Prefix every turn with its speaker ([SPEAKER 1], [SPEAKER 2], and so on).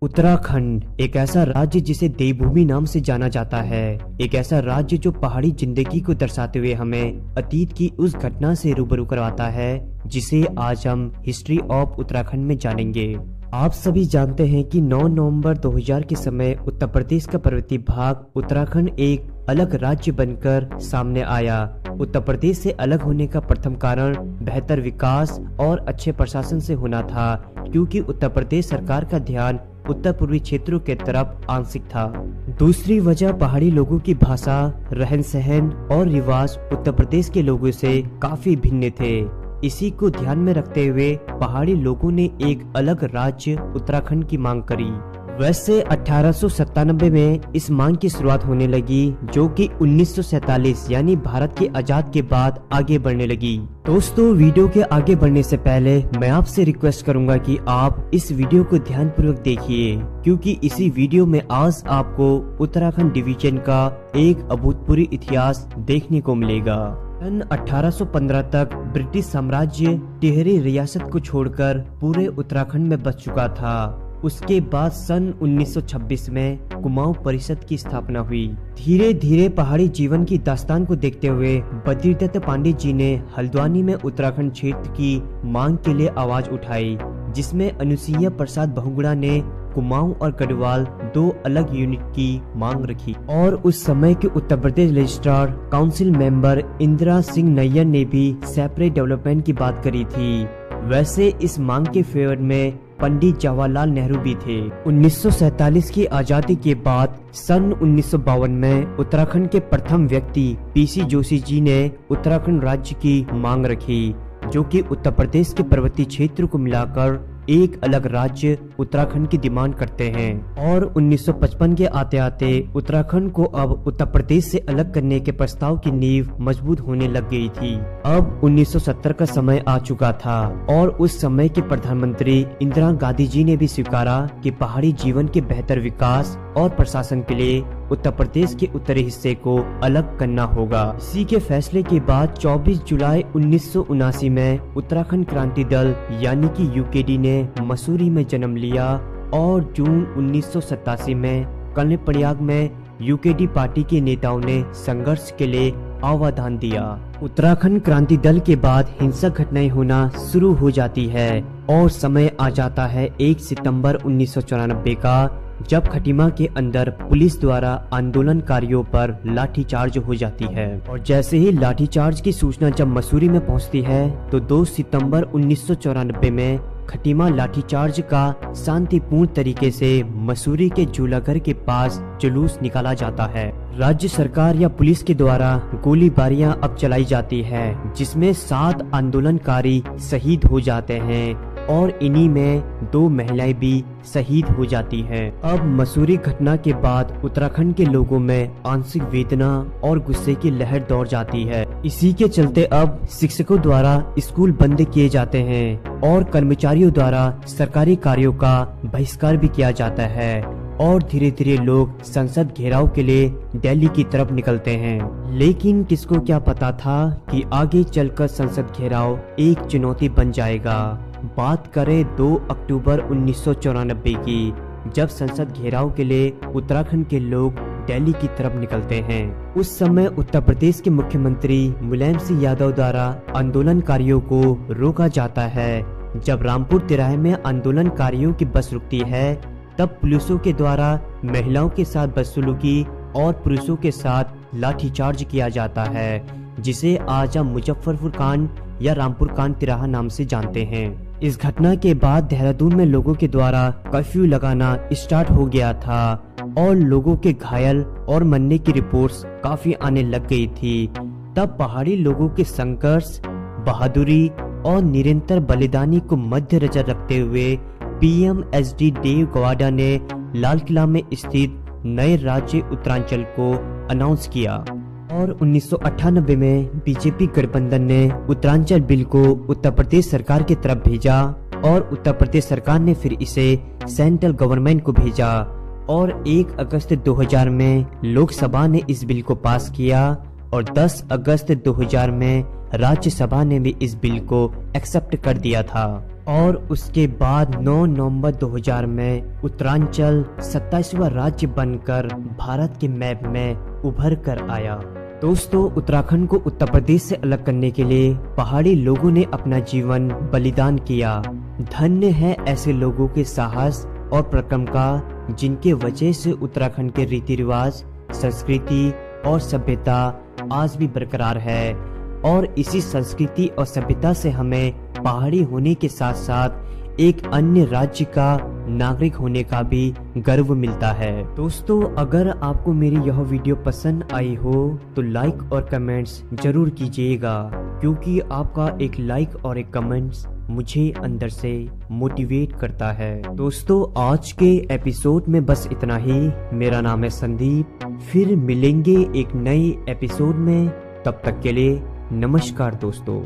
[SPEAKER 1] उत्तराखंड एक ऐसा राज्य जिसे देवभूमि नाम से जाना जाता है। एक ऐसा राज्य जो पहाड़ी जिंदगी को दर्शाते हुए हमें अतीत की उस घटना से रूबरू करवाता है जिसे आज हम हिस्ट्री ऑफ उत्तराखंड में जानेंगे। आप सभी जानते हैं कि 9 नवंबर 2000 के समय उत्तर प्रदेश का पर्वतीय भाग उत्तराखंड एक अलग राज्य बनकर सामने आया। उत्तर प्रदेश से अलग होने का प्रथम कारण बेहतर विकास और अच्छे प्रशासन से होना था, क्योंकि उत्तर प्रदेश सरकार का ध्यान उत्तर पूर्वी क्षेत्रों के तरफ आंशिक था। दूसरी वजह पहाड़ी लोगों की भाषा, रहन सहन और रिवाज उत्तर प्रदेश के लोगों से काफी भिन्न थे। इसी को ध्यान में रखते हुए पहाड़ी लोगों ने एक अलग राज्य उत्तराखंड की मांग करी। वैसे 1897 में इस मांग की शुरुआत होने लगी, जो कि 1947 यानी भारत के आजाद के बाद आगे बढ़ने लगी। दोस्तों, वीडियो के आगे बढ़ने से पहले मैं आपसे रिक्वेस्ट करूंगा कि आप इस वीडियो को ध्यानपूर्वक देखिए, क्योंकि इसी वीडियो में आज आपको उत्तराखंड डिवीजन का एक अभूतपूर्व इतिहास देखने को मिलेगा। सन 1815 तक ब्रिटिश साम्राज्य टिहरी रियासत को छोड़कर पूरे उत्तराखंड में बस चुका था। उसके बाद सन 1926 में कुमाऊं परिषद की स्थापना हुई। धीरे धीरे पहाड़ी जीवन की दास्तान को देखते हुए बद्रीदत्त पांडे जी ने हल्द्वानी में उत्तराखंड क्षेत्र की मांग के लिए आवाज उठाई, जिसमें अनुसुईया प्रसाद बहुगुणा ने कुमाऊं और गढ़वाल 2 अलग यूनिट की मांग रखी, और उस समय के Uttar Pradesh registrar council member Indira Singh Nayar ने भी सेपरेट डेवलपमेंट की बात करी थी। वैसे इस मांग के फेवर में पंडित जवाहरलाल नेहरू भी थे। 1947 की आजादी के बाद सन 1952 में उत्तराखंड के प्रथम व्यक्ति पीसी जोशी जी ने उत्तराखंड राज्य की मांग रखी, जो कि उत्तर प्रदेश के पर्वतीय क्षेत्र को मिलाकर एक अलग राज्य उत्तराखंड की डिमांड करते हैं। और 1955 के आते आते उत्तराखंड को अब उत्तर प्रदेश से अलग करने के प्रस्ताव की नींव मजबूत होने लग गई थी। अब 1970 का समय आ चुका था और उस समय के प्रधानमंत्री इंदिरा गांधी जी ने भी स्वीकारा कि पहाड़ी जीवन के बेहतर विकास और प्रशासन के लिए उत्तर प्रदेश के उत्तरी हिस्से को अलग करना होगा। इसी के फैसले के बाद 24 जुलाई 1979 में उत्तराखंड क्रांति दल यानी कि यूकेडी ने मसूरी में जन्म लिया, और जून 1987 में कर्णप्रयाग में यूकेडी पार्टी के नेताओं ने संघर्ष के लिए आह्वान दिया। उत्तराखंड क्रांति दल के बाद हिंसक घटनाएं होना शुरू हो जाती है और समय आ जाता है 1 सितंबर 1994 का, जब खटीमा के अंदर पुलिस द्वारा आंदोलनकारियों पर लाठीचार्ज हो जाती है। और जैसे ही लाठीचार्ज की सूचना जब मसूरी में पहुंचती है तो 2 सितंबर 1994 में खटीमा लाठीचार्ज का शांतिपूर्ण तरीके से मसूरी के झूलाघर के पास जुलूस निकाला जाता है। राज्य सरकार या पुलिस के द्वारा गोलीबारियां अब चलाई जाती है, जिसमें 7 आंदोलनकारी शहीद हो जाते हैं और इन्हीं में 2 महिलाएं भी शहीद हो जाती हैं। अब मसूरी घटना के बाद उत्तराखंड के लोगों में आंशिक वेदना और गुस्से की लहर दौड़ जाती है। इसी के चलते अब शिक्षकों द्वारा स्कूल बंद किए जाते हैं और कर्मचारियों द्वारा सरकारी कार्यों का बहिष्कार भी किया जाता है, और धीरे धीरे लोग संसद घेराव के लिए दिल्ली की तरफ निकलते हैं। लेकिन किसको क्या पता था कि आगे चलकर संसद घेराव एक चुनौती बन जाएगा। बात करें 2 अक्टूबर 1994 की, जब संसद घेराव के लिए उत्तराखंड के लोग दिल्ली की तरफ निकलते हैं। उस समय उत्तर प्रदेश के मुख्यमंत्री मुलायम सिंह यादव द्वारा आंदोलनकारियों को रोका जाता है। जब रामपुर तिराहे में आंदोलनकारियों की बस रुकती है, तब पुलिसों के द्वारा महिलाओं के साथ बदसलूकी और पुरुषों के साथ लाठीचार्ज किया जाता है, जिसे आज हम मुजफ्फरपुर कांड या रामपुर कांड तिराहा नाम से जानते हैं। इस घटना के बाद देहरादून में लोगों के द्वारा कर्फ्यू लगाना स्टार्ट हो गया था और लोगों के घायल और मरने की रिपोर्ट्स काफी आने लग गई थी। तब पहाड़ी लोगों के संघर्ष, बहादुरी और निरंतर बलिदानी को मध्य नजर रखते हुए PMSD देव गौड़ा ने लाल किला में स्थित नए राज्य उत्तरांचल को अनाउंस किया, और 1998 में बीजेपी गठबंधन ने उत्तरांचल बिल को उत्तर प्रदेश सरकार की तरफ भेजा, और उत्तर प्रदेश सरकार ने फिर इसे सेंट्रल गवर्नमेंट को भेजा, और 1 अगस्त 2000 में लोकसभा ने इस बिल को पास किया, और 10 अगस्त 2000 में राज्यसभा ने भी इस बिल को एक्सेप्ट कर दिया था। और उसके बाद 9 नवंबर 2000 में उत्तरांचल 27वां राज्य बनकर भारत के मैप में उभर कर आया। दोस्तों, उत्तराखंड को उत्तर प्रदेश से अलग करने के लिए पहाड़ी लोगों ने अपना जीवन बलिदान किया। धन्य है ऐसे लोगों के साहस और पराक्रम का, जिनके वजह से उत्तराखंड के रीति रिवाज, संस्कृति और सभ्यता आज भी बरकरार है। और इसी संस्कृति और सभ्यता से हमें पहाड़ी होने के साथ साथ एक अन्य राज्य का नागरिक होने का भी गर्व मिलता है। दोस्तों, अगर आपको मेरी यह वीडियो पसंद आई हो तो लाइक और कमेंट्स जरूर कीजिएगा, क्योंकि आपका एक लाइक और एक कमेंट्स मुझे अंदर से मोटिवेट करता है। दोस्तों, आज के एपिसोड में बस इतना ही। मेरा नाम है संदीप। फिर मिलेंगे एक नए एपिसोड में। तब तक के लिए नमस्कार दोस्तों।